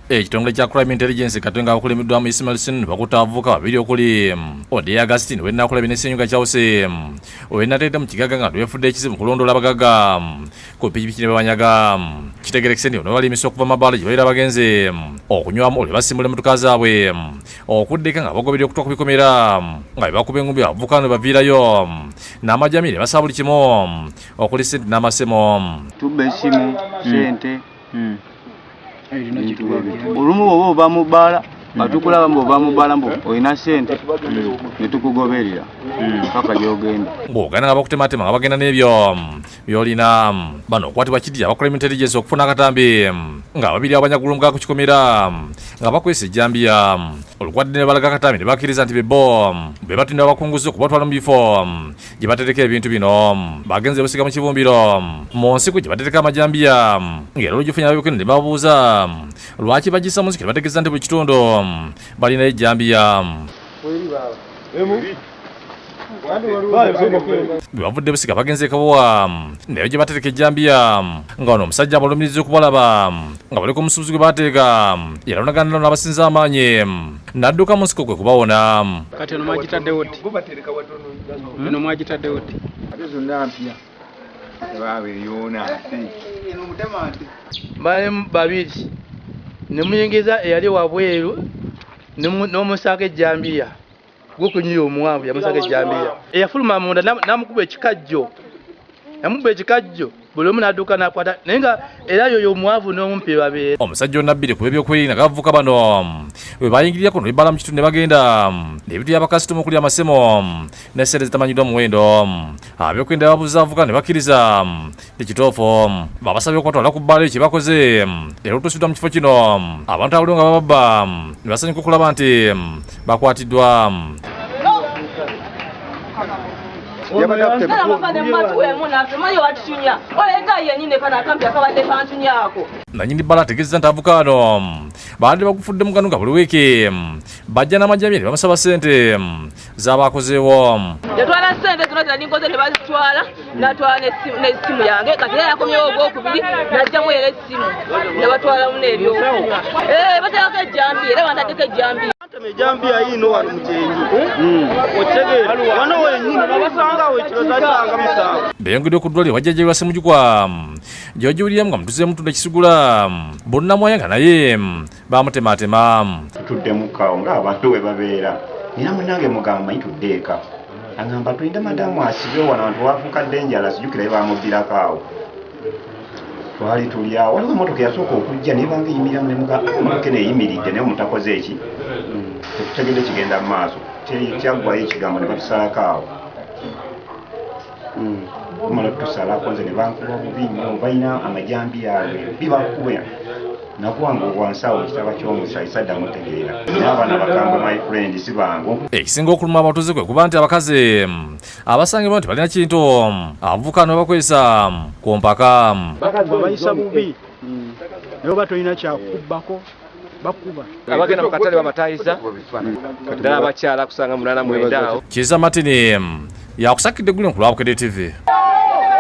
ekitongole kya Crime Intelligence Katonga abakulembedwamu Ismail Sinu bakutte abavubuka babiri okuli Ode Augustine wennakulabye ne Ssenyuga Kyawuse owenateete mu kigaga nga twefudde ekizibu mu kulondoola abagaga ku pikipiki ne babanyaga kitegerekese nti ono balimisa okuva mabaala gye babeera bagenze okunywamu olwe basimbula emmotoka zaabwe okuddeka nga bagoberera okutuuka ku bikomera nga bebakuba engumbi abavubuka ne baviirayo n'amajami ne basaba buli kimu okuli ssente n'amasemo tubba essimu ssente olumu bwoba oba mu bbaala batukulaba mbu oba mu bbaala mbu olina ssente ne tukugoberera paka gy'ogenda ng'ogenda nga bakutematema nga bagenda n'ebyo by'olina bano okwatibwa Kidya aba Crime Intelligence okufuna akatambi nga babiri abanyagulumuka ku kikomera nga bakwesa ejjambiya olukwadde ne balaga akatambi ne bakkiriza nti bebo be batunda abakunguzi okubatwala mu bifo gye batereka ebintu bino bagenze busiga mu kibumbiro mu nsiku gye batereka amajambiya ng'era olugifunya babikene ne babuuza lwaki bagisa mu nsiku ne bategeeza nti buli kitundu balina ejjambiya bebavudde busika bagenze Kabowa naye gye batereka ejjambiya nga wano omusajja abalumiriza okubalaba nga baliko omusuubuzi gwe bateeka era onagana n'abasinza amaanyi n'adduka mu nsiko kwe kubawona kati ono mwagitaddewo ddi eno mwagitaddewo ddi babiri ne muyingiza eyali wabweru n'omusaako ejjambiya gukunyira omuwanvu yamusaako ejjambiya eyafuluma munda namukuba ekikajjo buli omu n'adduka n'akwata naye nga era yoyo omuwanvu n'omumpi babeera omusajja onabbiri ku b'ebyokwerinda gabavubuka bano bwe bayingirirako ne bibala mu kitundu ne bagenda n'ebintu by'abakasitoma okuli amasemo ne ssente zitamanyiddwa muwendo ab'ebyokwerinda babuuza abavubuka ne bakkiriza ekitoofu babasabye okubatwala ku bbaala kye bakoze era olutuusiddwa mu kifo kino abantu abaliwo nga bababba ne basanyuka okulaba nti bakwatiddwa nanyini bbala ategeeza nti avuka ano baali bagufudde mugano nga buli wiiki bajja n'amajjamya ne bamusaba ssente z'abakozeewo yatwala ssente zino zina ninkoze ne bazitwala natwala n'essimu yange kati era yakomyewo ogwokubiri najjamu era essimu ne batwalamu n'ebyokunywa bateekako ejjambiya era bantaddeko ejjambiya ejjambiya yiino wali mukyenge otegeera wano wenyini nabasangawo ekiro zasanga musango beyongedde ku ddwaliro wajjajja lwa Ssemujjukwa George William nga mutuze mutunda Kisugula bonna mwayanga naye bamutematema tutudde mukawo ng'abantu we babeera nina munange mugamba manyi tudde eka agamba tulinde madamu asibewo wano abantu waafukadde enjala sijjukira bamubbirako awo twali tulyawo waliwo emmotoka yasooka okujja nebanga eyimiramu nemugamotoka eno eyimiridde naye mutakoze eki tetutegedde kigenda mu maaso kyaggwayo ekigambo ne batusalako awo kumala tutusalako nze ne bankuba obubi nnyo balina amajambiya bibakuba nakuwanga wansawo ekitaba ky'omusayi saddamu tegeera n'abaana bakambwe my friend si bangu ekisinga okuluma abatuuze kwe kuba nti abakazi abasangibwa nti balina kintu abavubuka ne babakozesa ku mpaka bakazi babayisa bubi naye oba tolina kyakubbako bakuba abagenda mu katale babatayiza ddala abakyala kusanga 89 awo Kiza Martin yakusakidde guli ku Lwabukedde TV.